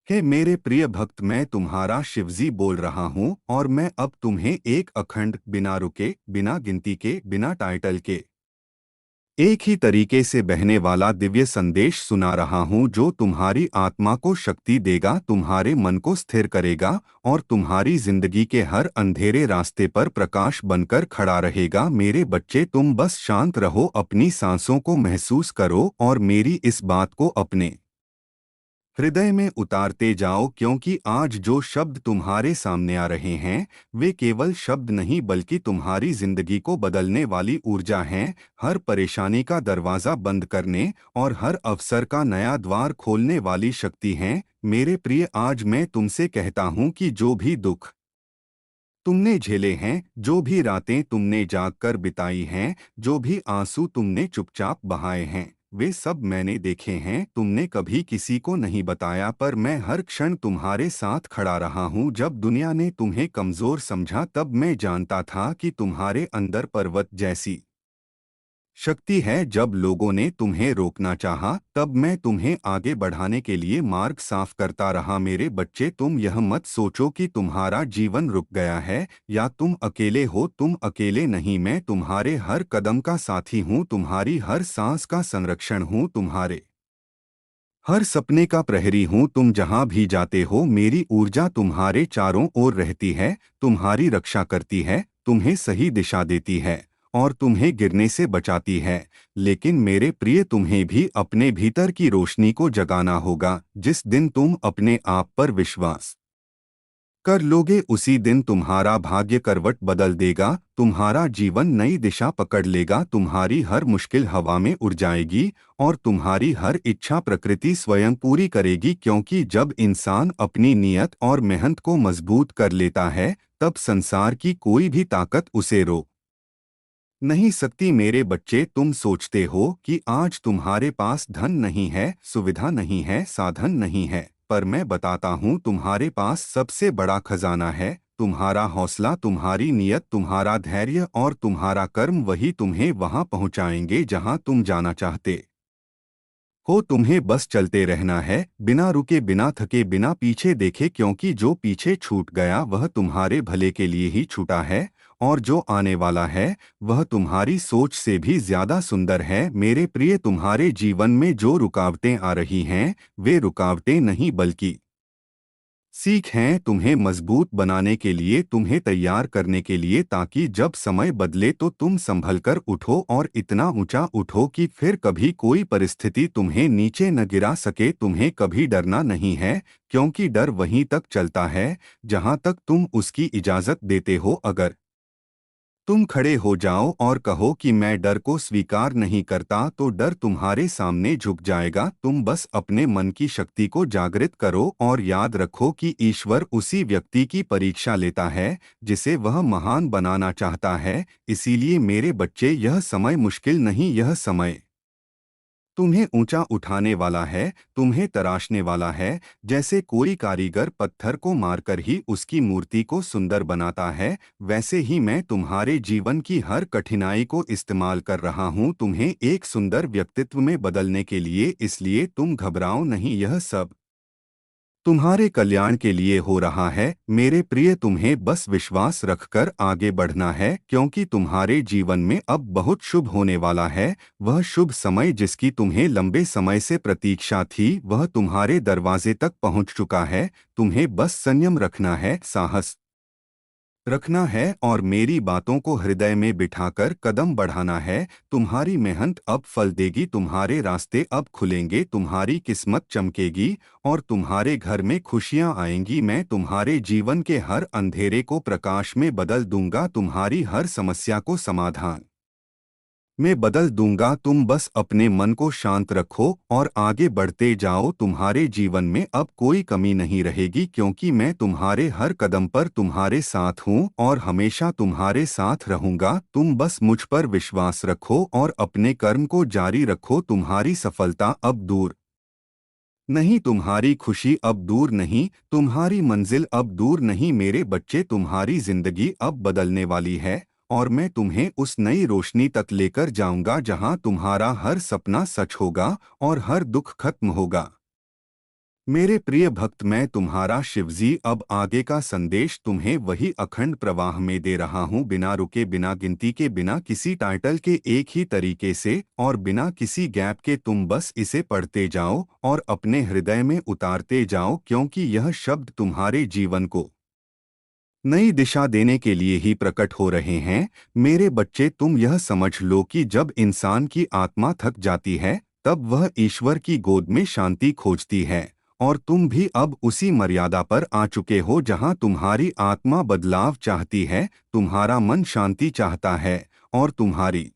हे मेरे प्रिय भक्त, मैं तुम्हारा शिवजी बोल रहा हूँ और मैं अब तुम्हें एक अखंड, बिना रुके, बिना गिनती के, बिना टाइटल के, एक ही तरीके से बहने वाला दिव्य संदेश सुना रहा हूँ जो तुम्हारी आत्मा को शक्ति देगा, तुम्हारे मन को स्थिर करेगा और तुम्हारी जिंदगी के हर अंधेरे रास्ते पर प्रकाश बनकर खड़ा रहेगा। मेरे बच्चे, तुम बस शांत रहो, अपनी सांसों को महसूस करो और मेरी इस बात को अपने हृदय में उतारते जाओ, क्योंकि आज जो शब्द तुम्हारे सामने आ रहे हैं वे केवल शब्द नहीं बल्कि तुम्हारी जिंदगी को बदलने वाली ऊर्जा हैं। हर परेशानी का दरवाज़ा बंद करने और हर अवसर का नया द्वार खोलने वाली शक्ति हैं। मेरे प्रिय, आज मैं तुमसे कहता हूँ कि जो भी दुख तुमने झेले हैं, जो भी रातें तुमने जागकर बिताई हैं, जो भी आंसू तुमने चुपचाप बहाए हैं, वे सब मैंने देखे हैं। तुमने कभी किसी को नहीं बताया, पर मैं हर क्षण तुम्हारे साथ खड़ा रहा हूँ। जब दुनिया ने तुम्हें कमजोर समझा तब मैं जानता था कि तुम्हारे अंदर पर्वत जैसी शक्ति है। जब लोगों ने तुम्हें रोकना चाहा तब मैं तुम्हें आगे बढ़ाने के लिए मार्ग साफ करता रहा। मेरे बच्चे, तुम यह मत सोचो कि तुम्हारा जीवन रुक गया है या तुम अकेले हो। तुम अकेले नहीं, मैं तुम्हारे हर कदम का साथी हूँ, तुम्हारी हर सांस का संरक्षण हूँ, तुम्हारे हर सपने का प्रहरी हूँ। तुम जहाँ भी जाते हो मेरी ऊर्जा तुम्हारे चारों ओर रहती है, तुम्हारी रक्षा करती है, तुम्हें सही दिशा देती है और तुम्हें गिरने से बचाती है। लेकिन मेरे प्रिय, तुम्हें भी अपने भीतर की रोशनी को जगाना होगा। जिस दिन तुम अपने आप पर विश्वास कर लोगे उसी दिन तुम्हारा भाग्य करवट बदल देगा, तुम्हारा जीवन नई दिशा पकड़ लेगा, तुम्हारी हर मुश्किल हवा में उड़ जाएगी और तुम्हारी हर इच्छा प्रकृति स्वयं पूरी करेगी। क्योंकि जब इंसान अपनी नियत और मेहनत को मजबूत कर लेता है तब संसार की कोई भी ताकत उसे रोक नहीं सकती। मेरे बच्चे, तुम सोचते हो कि आज तुम्हारे पास धन नहीं है, सुविधा नहीं है, साधन नहीं है, पर मैं बताता हूँ तुम्हारे पास सबसे बड़ा खजाना है। तुम्हारा हौसला, तुम्हारी नियत, तुम्हारा धैर्य और तुम्हारा कर्म, वही तुम्हें वहां पहुंचाएंगे जहां तुम जाना चाहते हो। तुम्हें बस चलते रहना है, बिना रुके, बिना थके, बिना पीछे देखे, क्योंकि जो पीछे छूट गया वह तुम्हारे भले के लिए ही छूटा है और जो आने वाला है वह तुम्हारी सोच से भी ज्यादा सुंदर है। मेरे प्रिय, तुम्हारे जीवन में जो रुकावटें आ रही हैं वे रुकावटें नहीं बल्कि सीख हैं, तुम्हें मजबूत बनाने के लिए, तुम्हें तैयार करने के लिए, ताकि जब समय बदले तो तुम संभल कर उठो और इतना ऊंचा उठो कि फिर कभी कोई परिस्थिति तुम्हें नीचे न गिरा सके। तुम्हें कभी डरना नहीं है, क्योंकि डर वहीं तक चलता है जहां तक तुम उसकी इजाजत देते हो। अगर तुम खड़े हो जाओ और कहो कि मैं डर को स्वीकार नहीं करता तो डर तुम्हारे सामने झुक जाएगा। तुम बस अपने मन की शक्ति को जागृत करो और याद रखो कि ईश्वर उसी व्यक्ति की परीक्षा लेता है जिसे वह महान बनाना चाहता है। इसीलिए मेरे बच्चे, यह समय मुश्किल नहीं, यह समय तुम्हें ऊंचा उठाने वाला है, तुम्हें तराशने वाला है। जैसे कोई कारीगर पत्थर को मारकर ही उसकी मूर्ति को सुंदर बनाता है, वैसे ही मैं तुम्हारे जीवन की हर कठिनाई को इस्तेमाल कर रहा हूँ तुम्हें एक सुंदर व्यक्तित्व में बदलने के लिए। इसलिए तुम घबराओ नहीं, यह सब तुम्हारे कल्याण के लिए हो रहा है। मेरे प्रिय, तुम्हें बस विश्वास रखकर आगे बढ़ना है, क्योंकि तुम्हारे जीवन में अब बहुत शुभ होने वाला है। वह शुभ समय जिसकी तुम्हें लंबे समय से प्रतीक्षा थी वह तुम्हारे दरवाजे तक पहुंच चुका है। तुम्हें बस संयम रखना है, साहस रखना है और मेरी बातों को हृदय में बिठाकर कदम बढ़ाना है। तुम्हारी मेहनत अब फल देगी, तुम्हारे रास्ते अब खुलेंगे, तुम्हारी किस्मत चमकेगी और तुम्हारे घर में खुशियां आएंगी। मैं तुम्हारे जीवन के हर अंधेरे को प्रकाश में बदल दूंगा, तुम्हारी हर समस्या को समाधान मैं बदल दूंगा। तुम बस अपने मन को शांत रखो और आगे बढ़ते जाओ। तुम्हारे जीवन में अब कोई कमी नहीं रहेगी, क्योंकि मैं तुम्हारे हर कदम पर तुम्हारे साथ हूँ और हमेशा तुम्हारे साथ रहूंगा। तुम बस मुझ पर विश्वास रखो और अपने कर्म को जारी रखो। तुम्हारी सफलता अब दूर नहीं, तुम्हारी खुशी अब दूर नहीं, तुम्हारी मंजिल अब दूर नहीं। मेरे बच्चे, तुम्हारी जिंदगी अब बदलने वाली है और मैं तुम्हें उस नई रोशनी तक लेकर जाऊंगा जहां तुम्हारा हर सपना सच होगा और हर दुख खत्म होगा। मेरे प्रिय भक्त, मैं तुम्हारा शिवजी अब आगे का संदेश तुम्हें वही अखंड प्रवाह में दे रहा हूँ, बिना रुके, बिना गिनती के, बिना किसी टाइटल के, एक ही तरीके से और बिना किसी गैप के। तुम बस इसे पढ़ते जाओ और अपने हृदय में उतारते जाओ, क्योंकि यह शब्द तुम्हारे जीवन को नई दिशा देने के लिए ही प्रकट हो रहे हैं। मेरे बच्चे, तुम यह समझ लो कि जब इंसान की आत्मा थक जाती है तब वह ईश्वर की गोद में शांति खोजती है, और तुम भी अब उसी मर्यादा पर आ चुके हो जहां तुम्हारी आत्मा बदलाव चाहती है, तुम्हारा मन शांति चाहता है, और तुम्हारी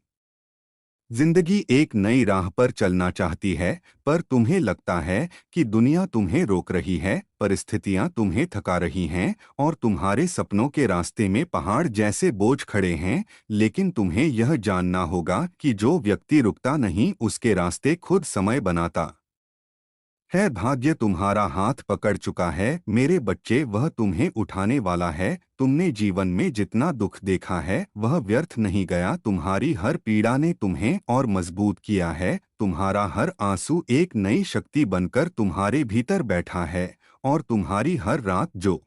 जिंदगी एक नई राह पर चलना चाहती है। पर तुम्हें लगता है कि दुनिया तुम्हें रोक रही है, परिस्थितियां तुम्हें थका रही हैं, और तुम्हारे सपनों के रास्ते में पहाड़ जैसे बोझ खड़े हैं। लेकिन तुम्हें यह जानना होगा कि जो व्यक्ति रुकता नहीं, उसके रास्ते खुद समय बनाता है। भाग्य तुम्हारा हाथ पकड़ चुका है मेरे बच्चे, वह तुम्हें उठाने वाला है। तुमने जीवन में जितना दुख देखा है वह व्यर्थ नहीं गया। तुम्हारी हर पीड़ा ने तुम्हें और मजबूत किया है। तुम्हारा हर आंसू एक नई शक्ति बनकर तुम्हारे भीतर बैठा है, और तुम्हारी हर रात जो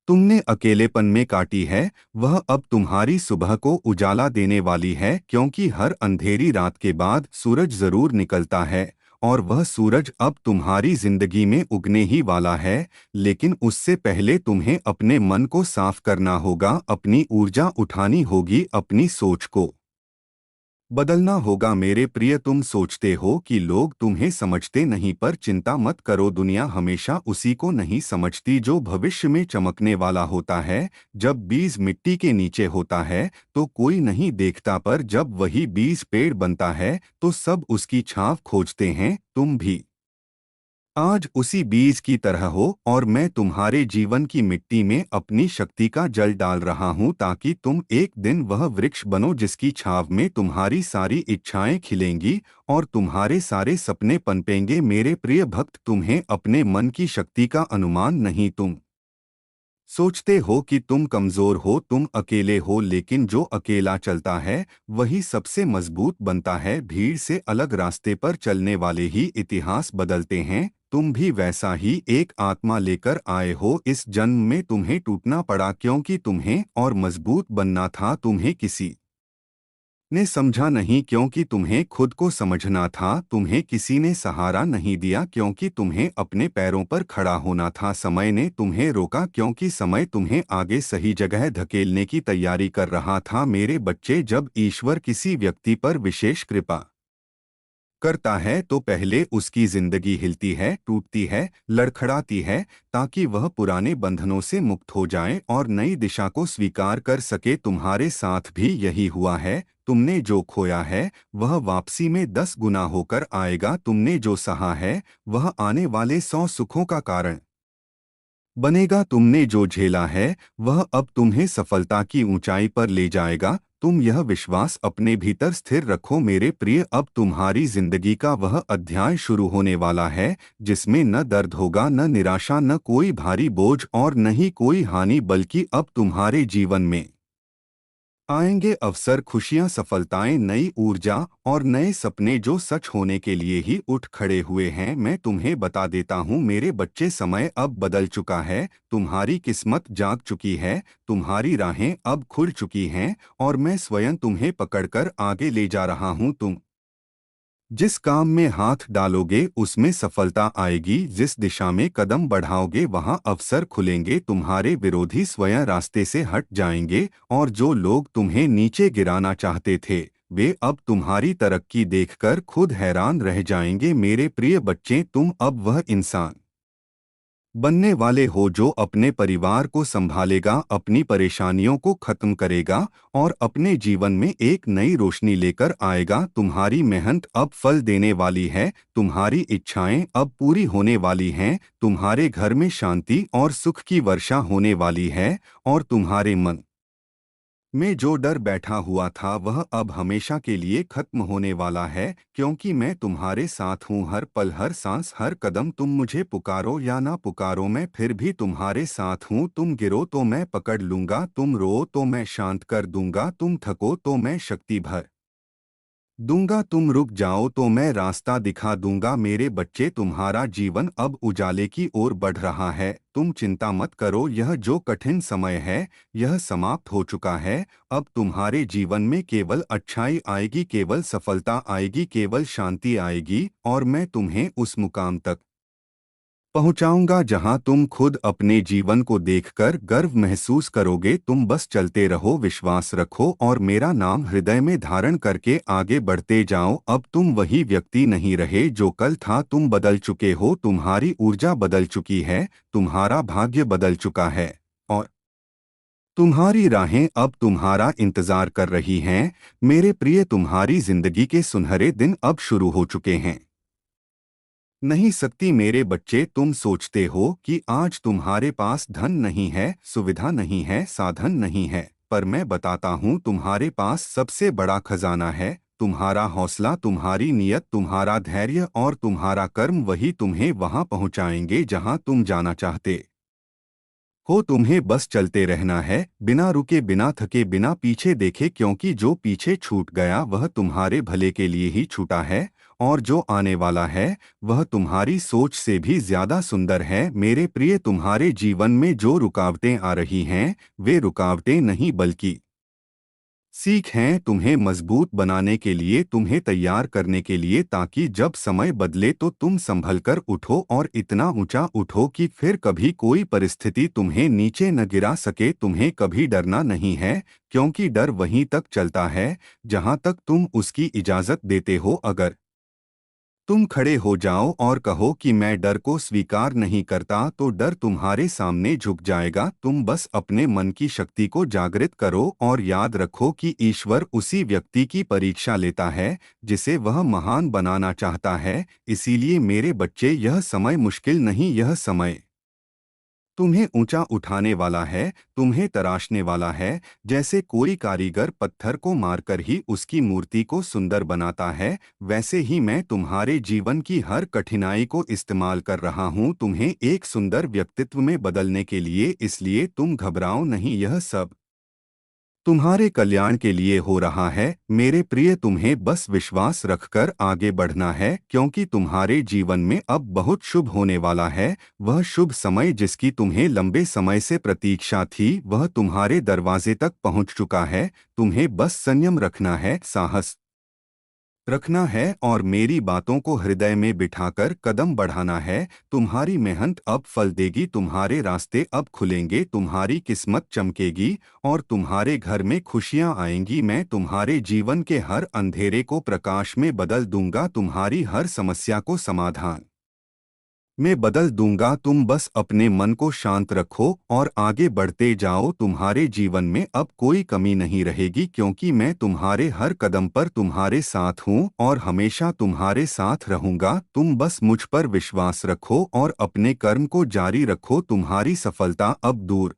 तुमने अकेलेपन में काटी है वह अब तुम्हारी सुबह को उजाला देने वाली है, क्योंकि हर अंधेरी रात के बाद सूरज जरूर निकलता है, और वह सूरज अब तुम्हारी जिंदगी में उगने ही वाला है। लेकिन उससे पहले तुम्हें अपने मन को साफ करना होगा, अपनी ऊर्जा उठानी होगी, अपनी सोच को बदलना होगा। मेरे प्रिय, तुम सोचते हो कि लोग तुम्हें समझते नहीं, पर चिंता मत करो, दुनिया हमेशा उसी को नहीं समझती जो भविष्य में चमकने वाला होता है। जब बीज मिट्टी के नीचे होता है तो कोई नहीं देखता, पर जब वही बीज पेड़ बनता है तो सब उसकी छाव खोजते हैं। तुम भी आज उसी बीज की तरह हो, और मैं तुम्हारे जीवन की मिट्टी में अपनी शक्ति का जल डाल रहा हूँ, ताकि तुम एक दिन वह वृक्ष बनो जिसकी छाव में तुम्हारी सारी इच्छाएं खिलेंगी और तुम्हारे सारे सपने पनपेंगे। मेरे प्रिय भक्त, तुम्हें अपने मन की शक्ति का अनुमान नहीं। तुम सोचते हो कि तुम कमजोर हो, तुम अकेले हो, लेकिन जो अकेला चलता है वही सबसे मजबूत बनता है। भीड़ से अलग रास्ते पर चलने वाले ही इतिहास बदलते हैं। तुम भी वैसा ही एक आत्मा लेकर आए हो। इस जन्म में तुम्हें टूटना पड़ा, क्योंकि तुम्हें और मजबूत बनना था। तुम्हें किसी ने समझा नहीं, क्योंकि तुम्हें खुद को समझना था। तुम्हें किसी ने सहारा नहीं दिया, क्योंकि तुम्हें अपने पैरों पर खड़ा होना था। समय ने तुम्हें रोका, क्योंकि समय तुम्हें आगे सही जगह धकेलने की तैयारी कर रहा था। मेरे बच्चे, जब ईश्वर किसी व्यक्ति पर विशेष कृपा करता है तो पहले उसकी जिंदगी हिलती है, टूटती है, लड़खड़ाती है, ताकि वह पुराने बंधनों से मुक्त हो जाए और नई दिशा को स्वीकार कर सके। तुम्हारे साथ भी यही हुआ है। तुमने जो खोया है वह वापसी में 10 गुना होकर आएगा। तुमने जो सहा है वह आने वाले 100 सुखों का कारण बनेगा। तुमने जो झेला है वह अब तुम्हें सफलता की ऊंचाई पर ले जाएगा। तुम यह विश्वास अपने भीतर स्थिर रखो मेरे प्रिय। अब तुम्हारी जिंदगी का वह अध्याय शुरू होने वाला है जिसमें न दर्द होगा, न निराशा, न कोई भारी बोझ और न ही कोई हानि, बल्कि अब तुम्हारे जीवन में आएंगे अवसर, खुशियां, सफलताएं, नई ऊर्जा और नए सपने जो सच होने के लिए ही उठ खड़े हुए हैं। मैं तुम्हें बता देता हूं मेरे बच्चे, समय अब बदल चुका है। तुम्हारी किस्मत जाग चुकी है, तुम्हारी राहें अब खुल चुकी हैं, और मैं स्वयं तुम्हें पकड़कर आगे ले जा रहा हूं। तुम जिस काम में हाथ डालोगे उसमें सफलता आएगी, जिस दिशा में कदम बढ़ाओगे वहां अवसर खुलेंगे। तुम्हारे विरोधी स्वयं रास्ते से हट जाएंगे, और जो लोग तुम्हें नीचे गिराना चाहते थे वे अब तुम्हारी तरक्की देखकर खुद हैरान रह जाएंगे। मेरे प्रिय बच्चे, तुम अब वह इंसान बनने वाले हो जो अपने परिवार को संभालेगा, अपनी परेशानियों को खत्म करेगा और अपने जीवन में एक नई रोशनी लेकर आएगा। तुम्हारी मेहनत अब फल देने वाली है, तुम्हारी इच्छाएं अब पूरी होने वाली हैं, तुम्हारे घर में शांति और सुख की वर्षा होने वाली है, और तुम्हारे मन में जो डर बैठा हुआ था वह अब हमेशा के लिए खत्म होने वाला है, क्योंकि मैं तुम्हारे साथ हूँ। हर पल, हर सांस, हर कदम, तुम मुझे पुकारो या ना पुकारो मैं फिर भी तुम्हारे साथ हूँ। तुम गिरो तो मैं पकड़ लूंगा, तुम रो तो मैं शांत कर दूंगा, तुम थको तो मैं शक्ति भर दूंगा, तुम रुक जाओ तो मैं रास्ता दिखा दूंगा। मेरे बच्चे, तुम्हारा जीवन अब उजाले की ओर बढ़ रहा है। तुम चिंता मत करो, यह जो कठिन समय है यह समाप्त हो चुका है। अब तुम्हारे जीवन में केवल अच्छाई आएगी, केवल सफलता आएगी, केवल शांति आएगी, और मैं तुम्हें उस मुकाम तक पहुंचाऊंगा जहां तुम खुद अपने जीवन को देखकर गर्व महसूस करोगे। तुम बस चलते रहो, विश्वास रखो और मेरा नाम हृदय में धारण करके आगे बढ़ते जाओ। अब तुम वही व्यक्ति नहीं रहे जो कल था, तुम बदल चुके हो। तुम्हारी ऊर्जा बदल चुकी है, तुम्हारा भाग्य बदल चुका है, और तुम्हारी राहें अब तुम्हारा इंतजार कर रही हैं। मेरे प्रिय, तुम्हारी जिंदगी के सुनहरे दिन अब शुरू हो चुके हैं। नहीं सकती मेरे बच्चे, तुम सोचते हो कि आज तुम्हारे पास धन नहीं है, सुविधा नहीं है, साधन नहीं है, पर मैं बताता हूँ तुम्हारे पास सबसे बड़ा खजाना है। तुम्हारा हौसला, तुम्हारी नियत, तुम्हारा धैर्य और तुम्हारा कर्म, वही तुम्हें वहां पहुंचाएंगे जहां तुम जाना चाहते हो। तुम्हें बस चलते रहना है, बिना रुके, बिना थके, बिना पीछे देखे, क्योंकि जो पीछे छूट गया वह तुम्हारे भले के लिए ही छूटा है, और जो आने वाला है वह तुम्हारी सोच से भी ज्यादा सुंदर है। मेरे प्रिय, तुम्हारे जीवन में जो रुकावटें आ रही हैं वे रुकावटें नहीं बल्कि सीख हैं, तुम्हें मजबूत बनाने के लिए, तुम्हें तैयार करने के लिए, ताकि जब समय बदले तो तुम संभल कर उठो और इतना ऊंचा उठो कि फिर कभी कोई परिस्थिति तुम्हें नीचे न गिरा सके। तुम्हें कभी डरना नहीं है, क्योंकि डर वहीं तक चलता है जहां तक तुम उसकी इजाजत देते हो। अगर तुम खड़े हो जाओ और कहो कि मैं डर को स्वीकार नहीं करता, तो डर तुम्हारे सामने झुक जाएगा। तुम बस अपने मन की शक्ति को जागृत करो और याद रखो कि ईश्वर उसी व्यक्ति की परीक्षा लेता है जिसे वह महान बनाना चाहता है। इसीलिए मेरे बच्चे, यह समय मुश्किल नहीं, यह समय तुम्हें ऊंचा उठाने वाला है, तुम्हें तराशने वाला है। जैसे कोई कारीगर पत्थर को मारकर ही उसकी मूर्ति को सुंदर बनाता है, वैसे ही मैं तुम्हारे जीवन की हर कठिनाई को इस्तेमाल कर रहा हूँ तुम्हें एक सुंदर व्यक्तित्व में बदलने के लिए। इसलिए तुम घबराओ नहीं, यह सब तुम्हारे कल्याण के लिए हो रहा है। मेरे प्रिय, तुम्हें बस विश्वास रखकर आगे बढ़ना है, क्योंकि तुम्हारे जीवन में अब बहुत शुभ होने वाला है। वह शुभ समय जिसकी तुम्हें लंबे समय से प्रतीक्षा थी वह तुम्हारे दरवाजे तक पहुंच चुका है। तुम्हें बस संयम रखना है, साहस रखना है और मेरी बातों को हृदय में बिठाकर कदम बढ़ाना है। तुम्हारी मेहनत अब फल देगी, तुम्हारे रास्ते अब खुलेंगे, तुम्हारी किस्मत चमकेगी और तुम्हारे घर में खुशियां आएंगी। मैं तुम्हारे जीवन के हर अंधेरे को प्रकाश में बदल दूंगा, तुम्हारी हर समस्या को समाधान मैं बदल दूंगा। तुम बस अपने मन को शांत रखो और आगे बढ़ते जाओ। तुम्हारे जीवन में अब कोई कमी नहीं रहेगी, क्योंकि मैं तुम्हारे हर कदम पर तुम्हारे साथ हूँ और हमेशा तुम्हारे साथ रहूंगा। तुम बस मुझ पर विश्वास रखो और अपने कर्म को जारी रखो। तुम्हारी सफलता अब दूर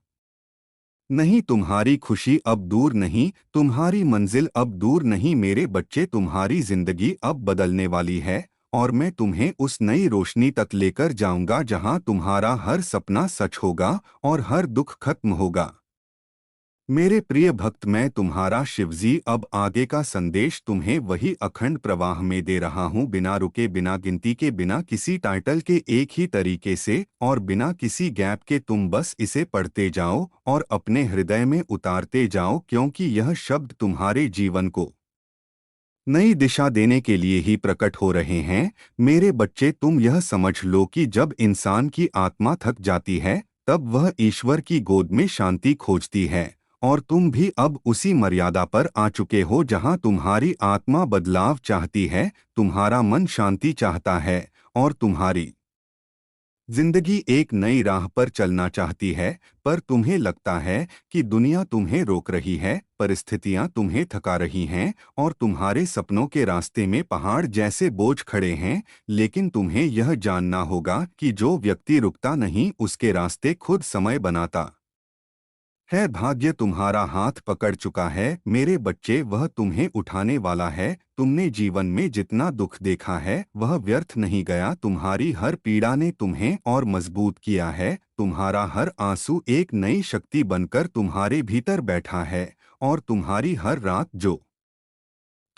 नहीं, तुम्हारी खुशी अब दूर नहीं, तुम्हारी मंजिल अब दूर नहीं। मेरे बच्चे, तुम्हारी जिंदगी अब बदलने वाली है और मैं तुम्हें उस नई रोशनी तक लेकर जाऊंगा जहां तुम्हारा हर सपना सच होगा और हर दुख खत्म होगा। मेरे प्रिय भक्त, मैं तुम्हारा शिवजी अब आगे का संदेश तुम्हें वही अखंड प्रवाह में दे रहा हूँ, बिना रुके, बिना गिनती के, बिना किसी टाइटल के, एक ही तरीके से और बिना किसी गैप के। तुम बस इसे पढ़ते जाओ और अपने हृदय में उतारते जाओ, क्योंकि यह शब्द तुम्हारे जीवन को नई दिशा देने के लिए ही प्रकट हो रहे हैं। मेरे बच्चे, तुम यह समझ लो कि जब इंसान की आत्मा थक जाती है तब वह ईश्वर की गोद में शांति खोजती है, और तुम भी अब उसी मर्यादा पर आ चुके हो जहां तुम्हारी आत्मा बदलाव चाहती है, तुम्हारा मन शांति चाहता है और तुम्हारी जिंदगी एक नई राह पर चलना चाहती है। पर तुम्हें लगता है कि दुनिया तुम्हें रोक रही है, परिस्थितियां तुम्हें थका रही हैं और तुम्हारे सपनों के रास्ते में पहाड़ जैसे बोझ खड़े हैं। लेकिन तुम्हें यह जानना होगा कि जो व्यक्ति रुकता नहीं उसके रास्ते खुद समय बनाता है। भाग्य तुम्हारा हाथ पकड़ चुका है मेरे बच्चे, वह तुम्हें उठाने वाला है। तुमने जीवन में जितना दुख देखा है वह व्यर्थ नहीं गया। तुम्हारी हर पीड़ा ने तुम्हें और मजबूत किया है। तुम्हारा हर आंसू एक नई शक्ति बनकर तुम्हारे भीतर बैठा है, और तुम्हारी हर रात जो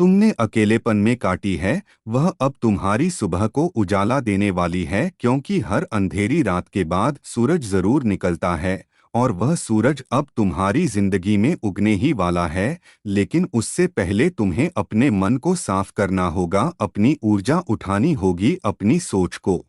तुमने अकेलेपन में काटी है, वह अब तुम्हारी सुबह को उजाला देने वाली है, क्योंकि हर अंधेरी रात के बाद सूरज जरूर निकलता है और वह सूरज अब तुम्हारी जिंदगी में उगने ही वाला है। लेकिन उससे पहले तुम्हें अपने मन को साफ करना होगा, अपनी ऊर्जा उठानी होगी, अपनी सोच को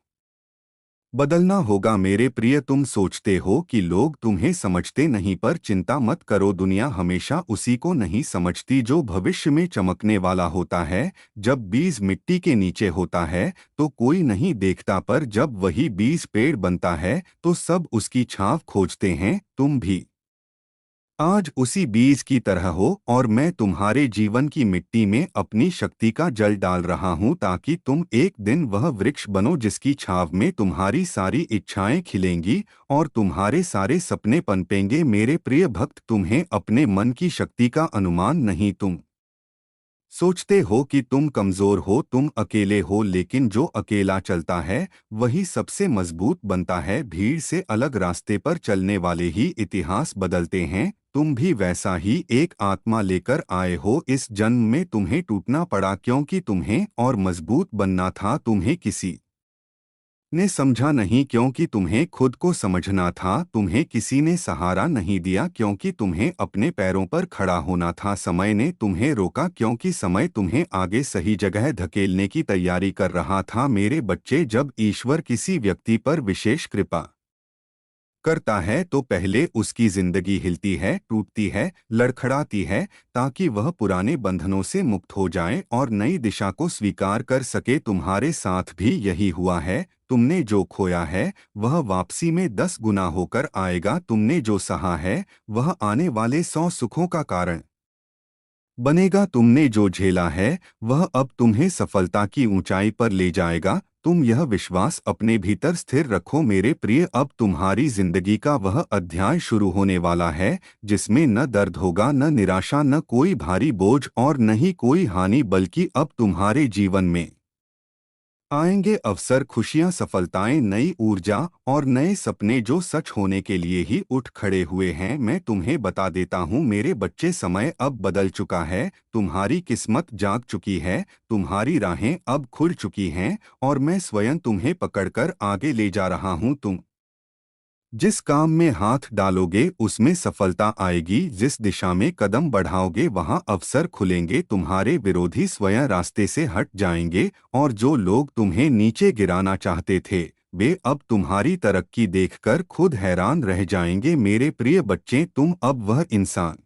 बदलना होगा। मेरे प्रिय, तुम सोचते हो कि लोग तुम्हें समझते नहीं, पर चिंता मत करो, दुनिया हमेशा उसी को नहीं समझती जो भविष्य में चमकने वाला होता है। जब बीज मिट्टी के नीचे होता है तो कोई नहीं देखता, पर जब वही बीज पेड़ बनता है तो सब उसकी छाव खोजते हैं। तुम भी आज उसी बीज की तरह हो और मैं तुम्हारे जीवन की मिट्टी में अपनी शक्ति का जल डाल रहा हूं, ताकि तुम एक दिन वह वृक्ष बनो जिसकी छाव में तुम्हारी सारी इच्छाएं खिलेंगी और तुम्हारे सारे सपने पनपेंगे। मेरे प्रिय भक्त, तुम्हें अपने मन की शक्ति का अनुमान नहीं। तुम सोचते हो कि तुम कमजोर हो, तुम अकेले हो, लेकिन जो अकेला चलता है वही सबसे मजबूत बनता है। भीड़ से अलग रास्ते पर चलने वाले ही इतिहास बदलते हैं। तुम भी वैसा ही एक आत्मा लेकर आए हो। इस जन्म में तुम्हें टूटना पड़ा क्योंकि तुम्हें और मजबूत बनना था। तुम्हें किसी ने समझा नहीं क्योंकि तुम्हें खुद को समझना था। तुम्हें किसी ने सहारा नहीं दिया क्योंकि तुम्हें अपने पैरों पर खड़ा होना था। समय ने तुम्हें रोका क्योंकि समय तुम्हें आगे सही जगह धकेलने की तैयारी कर रहा था। मेरे बच्चे, जब ईश्वर किसी व्यक्ति पर विशेष कृपा करता है तो पहले उसकी जिंदगी हिलती है, टूटती है, लड़खड़ाती है, ताकि वह पुराने बंधनों से मुक्त हो जाए और नई दिशा को स्वीकार कर सके। तुम्हारे साथ भी यही हुआ है। तुमने जो खोया है वह वापसी में 10 गुना होकर आएगा। तुमने जो सहा है वह आने वाले 100 सुखों का कारण बनेगा। तुमने जो झेला है वह अब तुम्हें सफलता की ऊंचाई पर ले जाएगा। तुम यह विश्वास अपने भीतर स्थिर रखो मेरे प्रिय। अब तुम्हारी जिंदगी का वह अध्याय शुरू होने वाला है जिसमें न दर्द होगा, न निराशा, न कोई भारी बोझ और न ही कोई हानि, बल्कि अब तुम्हारे जीवन में आएंगे अवसर, खुशियां, सफलताएं, नई ऊर्जा और नए सपने जो सच होने के लिए ही उठ खड़े हुए हैं। मैं तुम्हें बता देता हूं मेरे बच्चे, समय अब बदल चुका है। तुम्हारी किस्मत जाग चुकी है, तुम्हारी राहें अब खुल चुकी हैं और मैं स्वयं तुम्हें पकड़कर आगे ले जा रहा हूं। तुम जिस काम में हाथ डालोगे उसमें सफलता आएगी, जिस दिशा में कदम बढ़ाओगे वहां अवसर खुलेंगे। तुम्हारे विरोधी स्वयं रास्ते से हट जाएंगे और जो लोग तुम्हें नीचे गिराना चाहते थे वे अब तुम्हारी तरक्की देखकर खुद हैरान रह जाएंगे। मेरे प्रिय बच्चे, तुम अब वह इंसान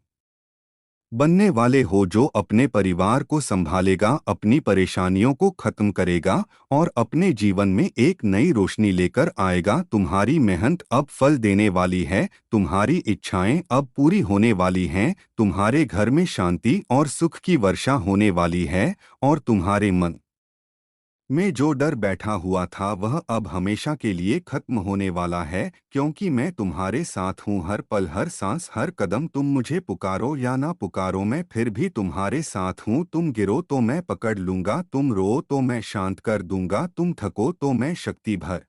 बनने वाले हो जो अपने परिवार को संभालेगा, अपनी परेशानियों को खत्म करेगा और अपने जीवन में एक नई रोशनी लेकर आएगा। तुम्हारी मेहनत अब फल देने वाली है, तुम्हारी इच्छाएं अब पूरी होने वाली हैं, तुम्हारे घर में शांति और सुख की वर्षा होने वाली है और तुम्हारे मन में जो डर बैठा हुआ था वह अब हमेशा के लिए खत्म होने वाला है, क्योंकि मैं तुम्हारे साथ हूँ। हर पल, हर सांस, हर कदम। तुम मुझे पुकारो या ना पुकारो, मैं फिर भी तुम्हारे साथ हूँ। तुम गिरो तो मैं पकड़ लूंगा, तुम रो तो मैं शांत कर दूंगा, तुम थको तो मैं शक्ति भर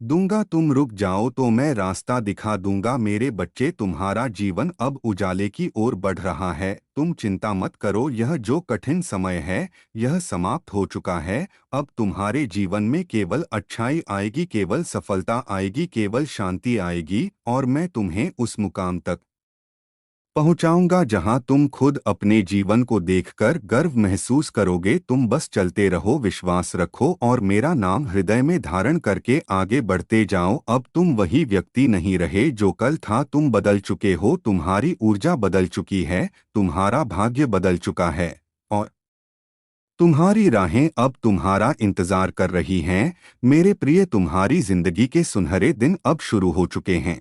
दूंगा, तुम रुक जाओ तो मैं रास्ता दिखा दूंगा। मेरे बच्चे, तुम्हारा जीवन अब उजाले की ओर बढ़ रहा है। तुम चिंता मत करो, यह जो कठिन समय है यह समाप्त हो चुका है। अब तुम्हारे जीवन में केवल अच्छाई आएगी, केवल सफलता आएगी, केवल शांति आएगी और मैं तुम्हें उस मुकाम तक पहुंचाऊंगा जहां तुम खुद अपने जीवन को देखकर गर्व महसूस करोगे। तुम बस चलते रहो, विश्वास रखो और मेरा नाम हृदय में धारण करके आगे बढ़ते जाओ। अब तुम वही व्यक्ति नहीं रहे जो कल था, तुम बदल चुके हो, तुम्हारी ऊर्जा बदल चुकी है, तुम्हारा भाग्य बदल चुका है और तुम्हारी राहें अब तुम्हारा इंतजार कर रही हैं। मेरे प्रिय, तुम्हारी जिंदगी के सुनहरे दिन अब शुरू हो चुके हैं।